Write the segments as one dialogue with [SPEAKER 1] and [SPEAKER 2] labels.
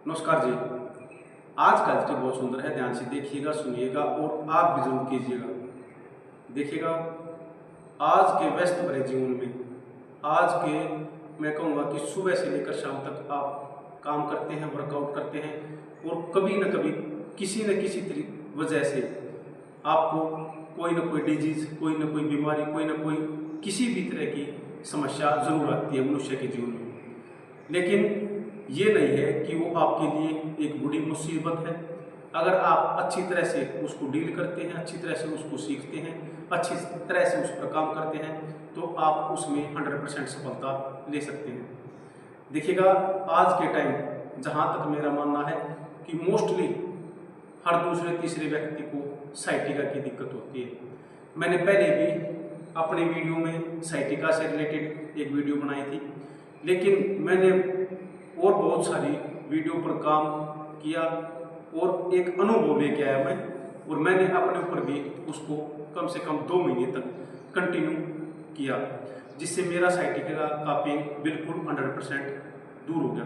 [SPEAKER 1] नमस्कार जी। आज का वीडियो बहुत सुंदर है, ध्यान से देखिएगा, सुनिएगा और आप भी जरूर कीजिएगा। देखिएगा, आज के व्यस्त भरे जीवन में, आज के मैं कहूँगा कि सुबह से लेकर शाम तक आप काम करते हैं, वर्कआउट करते हैं और कभी न कभी किसी न किसी वजह से आपको कोई न कोई डिजीज, कोई न कोई बीमारी, कोई न कोई किसी भी तरह की समस्या जरूर आती है मनुष्य के जीवन में। लेकिन ये नहीं है कि वो आपके लिए एक बड़ी मुसीबत है। अगर आप अच्छी तरह से उसको डील करते हैं, अच्छी तरह से उसको सीखते हैं, अच्छी तरह से उस पर काम करते हैं, तो आप उसमें 100% सफलता ले सकते हैं। देखिएगा, आज के टाइम जहाँ तक मेरा मानना है कि मोस्टली हर दूसरे तीसरे व्यक्ति को साइटिका की दिक्कत होती है। मैंने पहले भी अपने वीडियो में साइटिका से रिलेटेड एक वीडियो बनाई थी, लेकिन मैंने और बहुत सारी वीडियो पर काम किया और एक अनुभव लेके आया मैं, और मैंने अपने ऊपर भी उसको कम से कम 2 महीने तक कंटिन्यू किया, जिससे मेरा साइटिका का पेन बिल्कुल 100% दूर हो गया।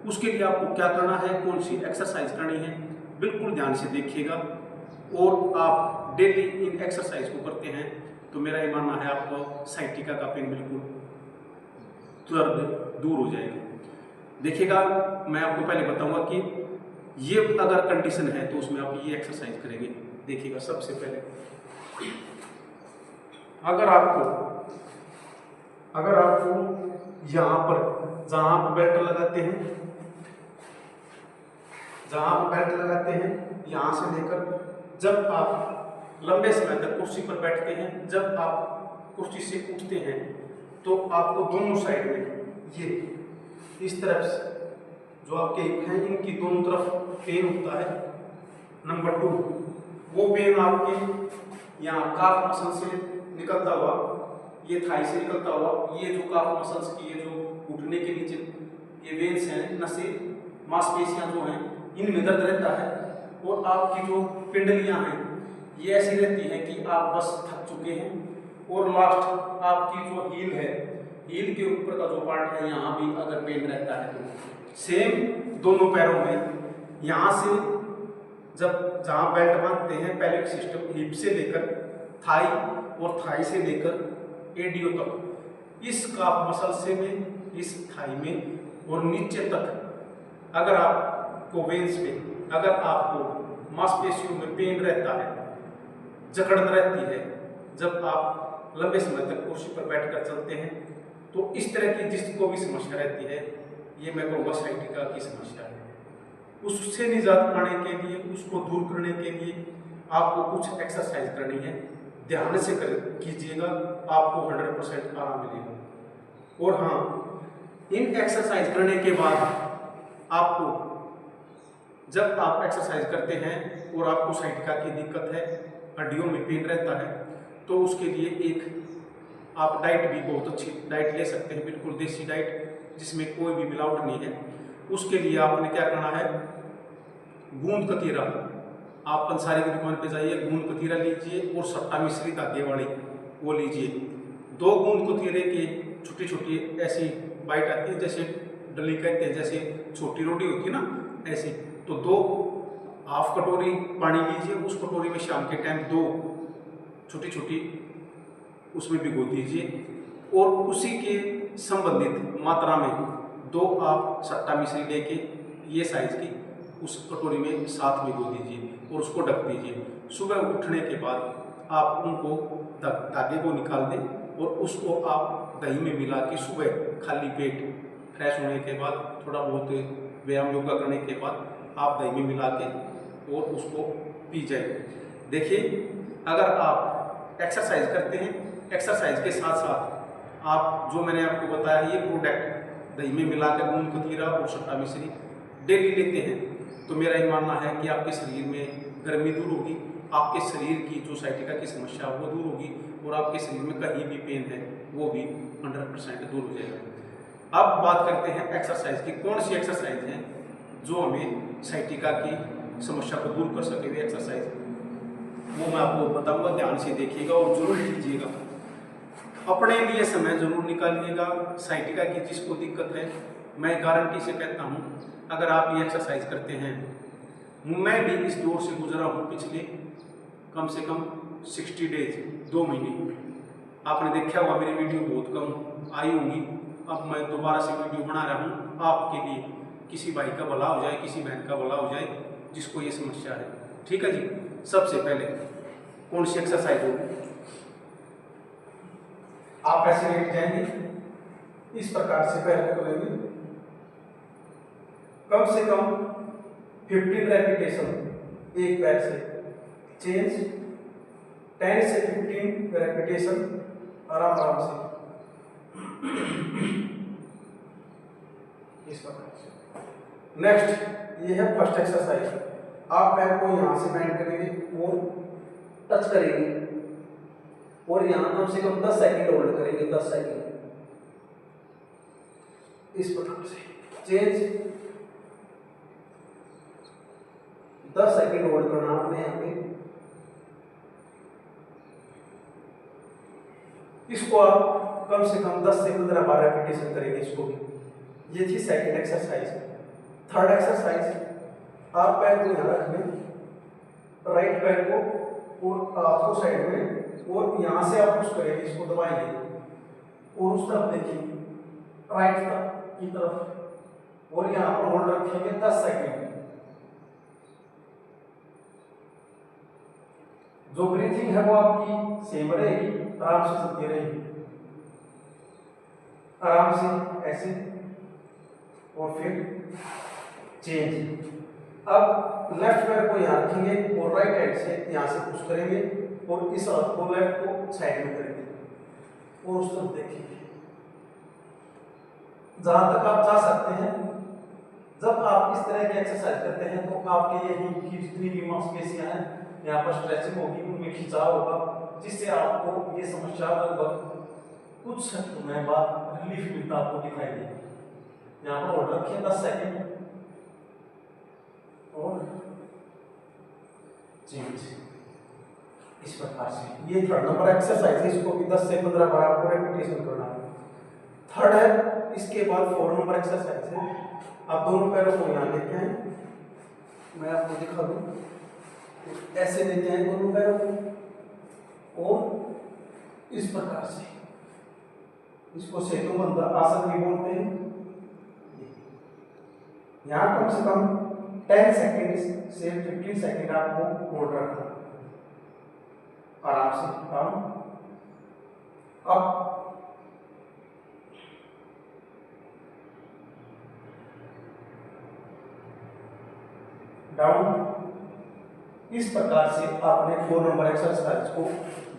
[SPEAKER 1] उसके लिए आपको क्या करना है, कौन सी एक्सरसाइज करनी है, बिल्कुल ध्यान से देखिएगा। और आप डेली इन एक्सरसाइज को करते हैं तो मेरा ये मानना है आपको साइटिका का पेन बिल्कुल तुरंत दूर हो जाएगा। देखिएगा, मैं आपको पहले बताऊंगा कि ये अगर कंडीशन है तो उसमें आप ये एक्सरसाइज करेंगे। देखिएगा, सबसे पहले अगर आपको यहाँ पर जहाँ आप बेल्ट लगाते हैं, यहाँ से लेकर जब आप लंबे समय तक कुर्सी पर बैठते हैं, जब आप कुर्सी से उठते हैं, तो आपको दोनों साइड में ये इस तरफ से जो आपके हिप हैं, इनकी दोनों तरफ पेन होता है। नंबर 2, वो पेन आपके यहाँ काफ मसल से निकलता हुआ, ये थाई से निकलता हुआ, ये जो काफ मसल्स की ये जो घुटने के नीचे ये वेन्स हैं, नसें, मांसपेशियां जो हैं, इनमें दर्द रहता है। और आपकी जो पिंडलियां हैं ये ऐसी रहती हैं कि आप बस थक चुके हैं। और लास्ट आपकी जो हील है, हील के ऊपर का जो पार्ट है, यहाँ भी अगर पेन रहता है तो सेम दोनों पैरों में यहाँ से जब जहाँ बेल्ट बांधते हैं, पैलेट सिस्टम हिप से लेकर थाई और थाई से लेकर एडियो तक, इस काफ मसल से में, इस थाई में और नीचे तक अगर आपको वेन्स पे, अगर आपको मांसपेशियों में पेन रहता है, जकड़न रहती है, जब आप लंबे समय तक कुर्सी पर बैठकर चलते हैं, तो इस तरह की जिसको भी समस्या रहती है, ये मैं कहूँगा साइटिका की समस्या है। उससे निजात पाने के लिए, उसको दूर करने के लिए आपको कुछ एक्सरसाइज करनी है। ध्यान से कीजिएगा, आपको 100% आराम मिलेगा। और हाँ, इन एक्सरसाइज करने के बाद आपको, जब आप एक्सरसाइज करते हैं और आपको साइटिका की दिक्कत है, हड्डियों में पेन रहता है, तो उसके लिए एक आप डाइट भी बहुत अच्छी डाइट ले सकते हैं, बिल्कुल देसी डाइट जिसमें कोई भी मिलावट नहीं है। उसके लिए आपने क्या करना है, गूंद कतीरा, आप पंसारी की दुकान पे जाइए, गूंद कतीरा लीजिए और सट्टा मिश्री धागे वाली वो लीजिए। 2 गूंद कतीरे की छोटी छोटी ऐसी बाइट आती है, जैसे डली कहते हैं, जैसे छोटी रोटी होती है ना, ऐसी। तो 2 हाफ कटोरी पानी लीजिए, उस कटोरी में शाम के टाइम 2 छोटी छोटी उसमें भिगो दीजिए, और उसी के संबंधित मात्रा में 2 आप सट्टा मिश्री लेके ये साइज की उस कटोरी में साथ भिगो दीजिए और उसको ढक दीजिए। सुबह उठने के बाद आप उनको धागे को निकाल दें और उसको आप दही में मिला के सुबह खाली पेट फ्रेश होने के बाद, थोड़ा बहुत व्यायाम योगा करने के बाद आप दही में मिला के और उसको पी जाए। देखिए, अगर आप एक्सरसाइज करते हैं, एक्सरसाइज के साथ साथ आप जो मैंने आपको बताया है, ये प्रोडक्ट दही में मिलाकर गूंद कतीरा और सट्टा मिश्री डेली लेते हैं, तो मेरा ये मानना है कि आपके शरीर में गर्मी दूर होगी, आपके शरीर की जो साइटिका की समस्या वो दूर होगी, और आपके शरीर में कहीं भी पेन है वो भी 100% दूर हो जाएगा। अब बात करते हैं एक्सरसाइज की। कौन सी एक्सरसाइज है जो हमें साइटिका की समस्या को दूर कर सके, वे एक्सरसाइज वो मैं आपको बताऊंगा। ध्यान से देखिएगा और जरूर कीजिएगा, अपने लिए समय जरूर निकालिएगा। साइटिका की जिसको दिक्कत है, मैं गारंटी से कहता हूँ अगर आप ये एक्सरसाइज करते हैं, मैं भी इस दौर से गुजरा हूँ पिछले कम से कम 60 डेज, 2 महीने। आपने देखा हुआ मेरी वीडियो बहुत कम आई होंगी, अब मैं दोबारा से वीडियो बना रहा हूँ आपके लिए, किसी भाई का भला हो जाए, किसी बहन का भला हो जाए जिसको ये समस्या है। ठीक है जी। सबसे पहले कौन सी एक्सरसाइज होगी, आप ऐसे लेट जाएंगे, इस प्रकार से पैर को करेंगे, कम से कम 15 रेपिटेशन एक पैर से, चेंज 10 से 15 रेपिटेशन आराम आराम से, इस प्रकार से। नेक्स्ट ये है फर्स्ट एक्सरसाइज। आप पैर को यहां से बेंड करेंगे और टच करेंगे और यहां कम से कम 10 सेकंड होल्ड करेंगे, 10 सेकंड, इस प्रकार से। चेंज 10 सेकंड होल्ड करना आपने यहाँ पे। इसको आप कम से कम 10 से 15 बार रेपिटेशन करेंगे इसको भी। ये थी सेकंड एक्सरसाइज। थर्ड एक्सरसाइज, आप पैर को यहाँ रख दें, राइट पैर को और हाथ को साइड में, और यहाँ से आप पुश करेंगे, इसको दबाएंगे और उस तरफ देखिए, राइट की तरफ, और यहाँ पर होल्ड रखेंगे 10 सेकंड। जो ब्रीथिंग है वो आपकी सेम रहेगी, आराम से चलती रहेगी, आराम से ऐसे, और फिर चेंज। अब लेफ्ट पैर को यहाँ रखेंगे और राइट हैंड से यहाँ से पुश करेंगे और इस हाथ को लेफ्ट को साइड में करेंगे और उस तरफ देखेंगे जहां तक आप जा सकते हैं। जब आप इस तरह की एक्सरसाइज करते हैं तो आपके ये हिप की जितनी भी मांसपेशियां हैं यहाँ पर स्ट्रेचिंग होगी, उनमें खिंचाव होगा, जिससे आपको ये समस्या लगभग कुछ समय बाद रिलीफ मिलता आपको दिखाई देगी। यहाँ पर होल्ड रखिए 10 सेकंड और चेंज, इस प्रकार से। ये थर्ड नंबर एक्सरसाइज है, इसको भी 10 से 15 बार आपको रेपिटेशन करना है। थर्ड है, इसके बाद 4 नंबर एक्सरसाइज है। आप दोनों पैरों को यहाँ लेते हैं, मैं आपको दिखा दूं, ऐसे लेते हैं दोनों पैरों को और इस प्रकार से, इसको सेतुबंध आसन भी बोलते हैं। यहाँ कम से कम 10 सेकंड से 15 सेकंड आपको होल्ड रखना, आराम से डाउन अप, डाउन। इस प्रकार से आपने 4 नंबर एक्सरसाइज को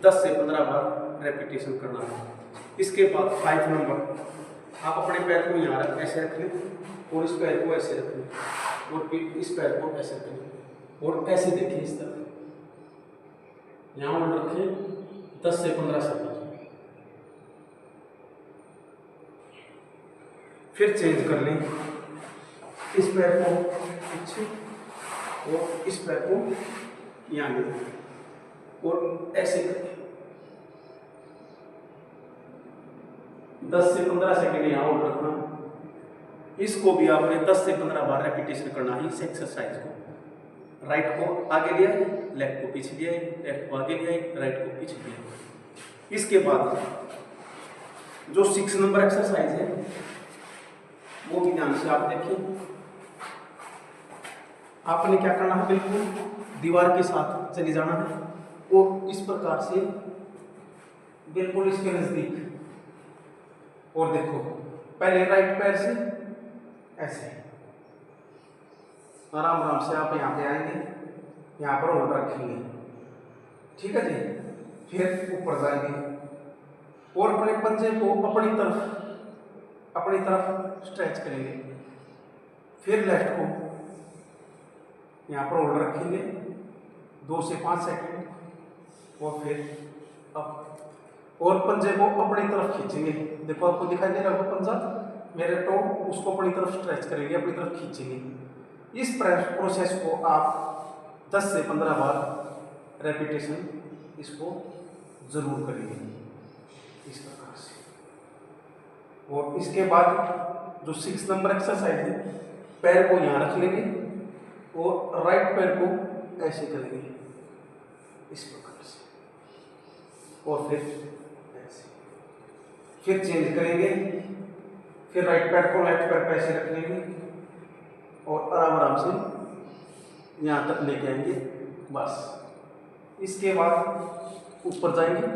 [SPEAKER 1] 10 से 15 बार रेपिटेशन करना है। इसके बाद 5 नंबर, आप अपने पैर को यहाँ रख ऐसे रख लें और इस पैर को ऐसे रख लें और फिर इस पैर को ऐसे रखें और ऐसे देखें इस तरफ, यहाँ होल्ड रखें 10 से 15 सेकंड, फिर चेंज कर लें, इस पैर को पीछे और इस पैर को यहाँ ले और ऐसे करें 10 से 15 सेकंड यहाँ होल्ड रखना। इसको भी आपने 10 से 15 बार रेपिटेशन करना है इस एक्सरसाइज को। राइट को आगे लिया है, लेफ्ट को पीछे लिया है, लेफ्ट को आगे लिया है, राइट को पीछे लिया है। इसके बाद जो 6 नंबर एक्सरसाइज है वो भी ध्यान से आप देखिए। आपने क्या करना है, बिल्कुल दीवार के साथ चले जाना है और इस प्रकार से बिल्कुल इसके नजदीक, और देखो पहले राइट पैर से ऐसे आराम आराम से आप यहाँ पे आएंगे, यहाँ पर होल्ड रखेंगे, ठीक है जी। फिर ऊपर जाएंगे और अपने पंजे को अपनी तरफ स्ट्रेच करेंगे, फिर लेफ्ट को यहाँ पर होल्ड रखेंगे 2 से 5 सेकंड और फिर अप, और पंजे को अपनी तरफ खींचेंगे। देखो आपको दिखाई दे रहा होगा पंजा, मेरे टो उसको अपनी तरफ स्ट्रेच करेंगे, अपनी तरफ खींचेंगे। इस प्रोसेस को आप 10 से 15 बार रेपिटेशन इसको जरूर करेंगे इस प्रकार से। और इसके बाद जो 6 नंबर एक्सरसाइज है पैर को यहाँ रख लेंगे और राइट पैर को ऐसे करेंगे इस प्रकार से, और फिर ऐसे, फिर चेंज करेंगे, फिर राइट पैर को लेफ्ट पैर पे ऐसे रख लेंगे और आराम आराम से यहाँ तक लेके आएंगे। बस इसके बाद ऊपर जाएंगे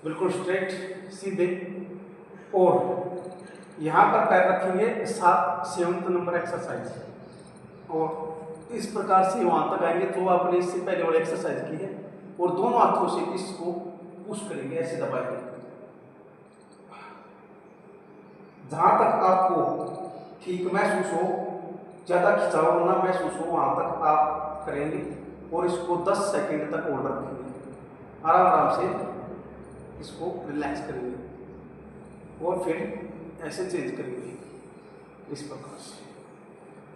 [SPEAKER 1] बिल्कुल स्ट्रेट सीधे, और यहाँ पर पैर रखेंगे 7 नंबर एक्सरसाइज, और इस प्रकार से वहाँ तक आएंगे जो आपने इससे पहले वाली एक्सरसाइज की है, और दोनों हाथों से इसको पुश करेंगे, ऐसे दबाएंगे जहाँ तक आपको ठीक महसूस हो, ज़्यादा खिंचाव ना महसूस हो वहाँ तक आप करेंगे, और इसको 10 सेकंड तक होल्ड रखेंगे, आराम आराम से इसको रिलैक्स करेंगे, और फिर ऐसे चेंज करेंगे इस प्रकार से।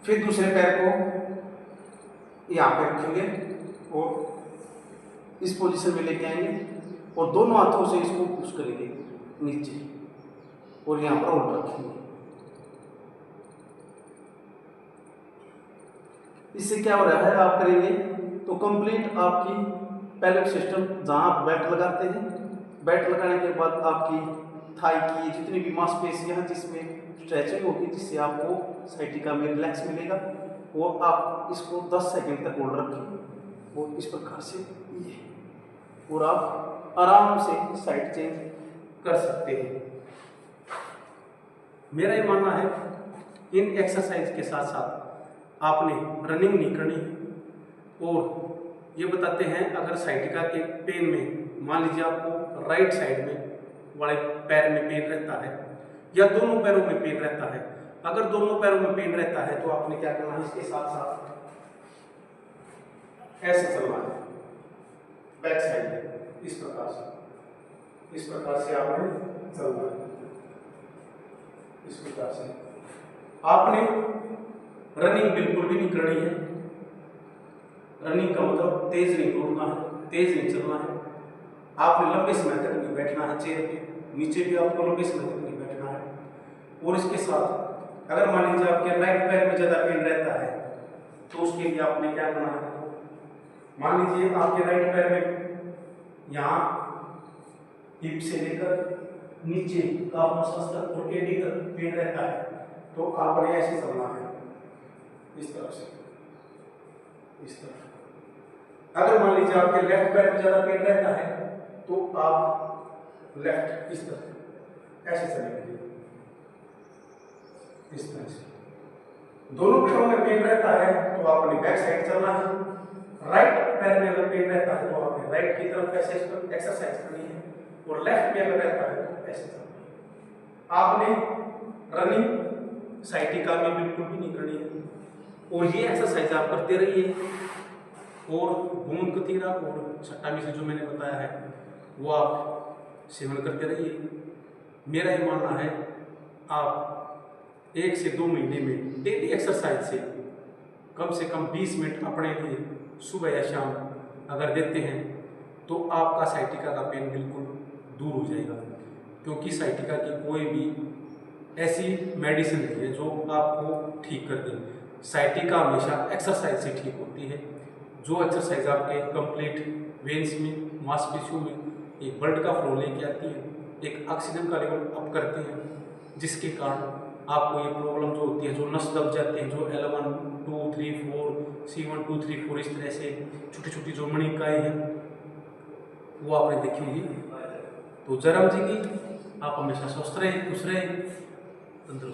[SPEAKER 1] फिर दूसरे पैर को यहाँ पे रखेंगे और इस पोजीशन में लेके आएंगे, और दोनों हाथों से इसको पुश करेंगे नीचे, और यहाँ पर होल्ड रखेंगे। इससे क्या हो रहा है, आप करेंगे तो कंप्लीट आपकी पेल्विक सिस्टम, जहाँ आप बेल्ट लगाते हैं, बेल्ट लगाने के बाद आपकी थाई की जितनी भी मांसपेशियां हैं जिसमें स्ट्रेचिंग होगी, जिससे आपको साइटिका में रिलैक्स मिलेगा, वो आप इसको 10 सेकंड तक होल्ड रखें और इस प्रकार से ये, और आप आराम से साइड चेंज कर सकते हैं। मेरा ये मानना है इन एक्सरसाइज के साथ साथ आपने रनिंग नहीं करनी, और ये बताते हैं अगर साइटिका के पेन में मान लीजिए आपको राइट साइड में वाले पैर में पेन रहता है या दोनों पैरों में पेन रहता है, अगर दोनों पैरों में पेन रहता है तो आपने क्या करना है, इसके साथ साथ ऐसे चलना है बैक साइड में, इस प्रकार से आपने चलना है, इस प्रकार से। आपने रनिंग बिल्कुल भी नहीं करनी है, रनिंग का मतलब तेज नहीं दौड़ना है, तेज नहीं चलना है, आपने लंबे समय तक नहीं बैठना है चेयर पे, नीचे भी आपको लंबे समय तक नहीं बैठना है। और इसके साथ अगर मान लीजिए आपके राइट पैर में ज़्यादा पेन रहता है तो उसके लिए आपने क्या करना है, मान लीजिए आपके राइट पैर में यहाँ हिप से लेकर नीचे काफ मसल्स तक और एडी तक पेन रहता है, तो आपने ऐसे चलना है इस तरफ से, इस तरफ। अगर मान लीजिए आपके लेफ्ट पैर में ज़्यादा पेन रहता है तो आप लेफ्ट इस तरफ ऐसे चलेंगे, इस तरह से। दोनों पैरों में पेन रहता है तो आपने बैक साइड चलना है, राइट पैर में अगर पेन रहता है तो आपने राइट की तरफ ऐसे एक्सरसाइज करनी है, और लेफ्ट में अगर रहता है तो ऐसे चलना है। आपने रनिंग साइटिका में बिल्कुल भी नहीं करनी है, और ये एक्सरसाइज आप करते रहिए, और गोंद कतीरा और छट्टा मिश्री जो मैंने बताया है वो आप सेवन करते रहिए। मेरा ये मानना है आप 1 से 2 महीने में डेली एक्सरसाइज से कम 20 मिनट अपने लिए सुबह या शाम अगर देते हैं तो आपका साइटिका का पेन बिल्कुल दूर हो जाएगा, क्योंकि साइटिका की कोई भी ऐसी मेडिसिन नहीं है जो आपको ठीक कर दे। साइटिका हमेशा एक्सरसाइज से ठीक होती है, जो एक्सरसाइज आपके कंप्लीट वेन्स में, मांसपेशियों में एक ब्लड का फ्लो लेके आती है, एक ऑक्सीजन का लेवल अप करते हैं, जिसके कारण आपको ये प्रॉब्लम जो होती है, जो नस दब जाते हैं, जो L1, 2, 3, 4, C1, 2, 3, 4 इस तरह से छोटी छोटी जो मणिकाएँ हैं वो आपने देखी होंगी। तो जयराम जी की आप हमेशा स्वस्थ रहें, खुश रहें, तंदुरुस्त।